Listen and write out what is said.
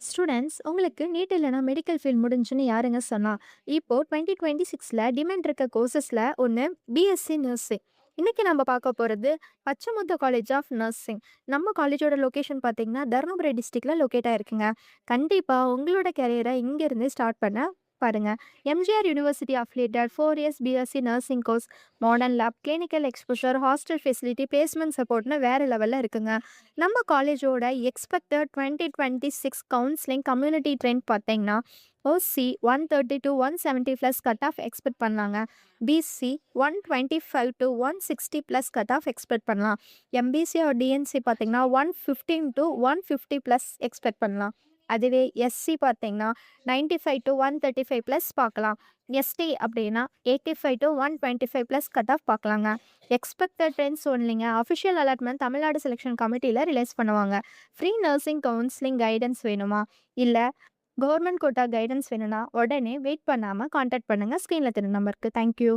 Students உங்களுக்கு NEET இல்லைனா medical field முடிஞ்சுன்னு யாருங்க சொன்னா? இப்போ 2026ல டிமாண்ட் இருக்க கோர்சஸ்ல ஒன்று பிஎஸ்சி நர்சிங். இன்னைக்கு நம்ம பார்க்க போகிறது பச்சைமுத்து காலேஜ் ஆஃப் நர்சிங். நம்ம காலேஜோட லொக்கேஷன் பார்த்தீங்கன்னா தருமபுரி டிஸ்ட்ரிக்ட்ல லொக்கேட் ஆயிருக்குங்க. கண்டிப்பாக உங்களோட கரியரை இங்கேருந்து ஸ்டார்ட் பண்ண பாருங்க. MGR university affiliated 4 years BSc nursing course, modern lab, clinical exposure, hostel facility, placement சப்போர்ட்னு வேறு லெவலில் இருக்குங்க. நம்ம காலேஜோட எக்ஸ்பெக்டட் 2026 கவுன்சிலிங் கம்யூனிட்டி ட்ரெண்ட் பார்த்தீங்கன்னா OC 130 to 170 plus cut off expect பண்ணலாங்க. BC 125 to 160 plus cut off expect பண்ணலாம். எம்பிசி ஒரு டிஎன்சி பார்த்தீங்கன்னா 115 to 150 ப்ளஸ் எக்ஸ்பெக்ட் பண்ணலாம். அதுவே எஸ்சி பார்த்தீங்கன்னா 95 to 135 ப்ளஸ் பார்க்கலாம். எஸ்டி அப்படின்னா 85 to 125 ப்ளஸ் கட் ஆஃப் பார்க்கலாங்க. எக்ஸ்பெக்டட் ட்ரெண்ட்ஸ் ஒன்லிங்க. அஃபிஷியல் அலாட்மெண்ட் தமிழ்நாடு செலெக்ஷன் கமிட்டியில் ரிலீஸ் பண்ணுவாங்க. ஃப்ரீ நர்சிங் கவுன்சிலிங் கைடன்ஸ் வேணுமா? இல்லை கவர்மெண்ட் கோட்டா கைடன்ஸ் வேணும்னா உடனே வெயிட் பண்ணாமல் கான்டாக்ட் பண்ணுங்கள் ஸ்க்ரீனில் தெரிய நம்பருக்கு. தேங்க்யூ.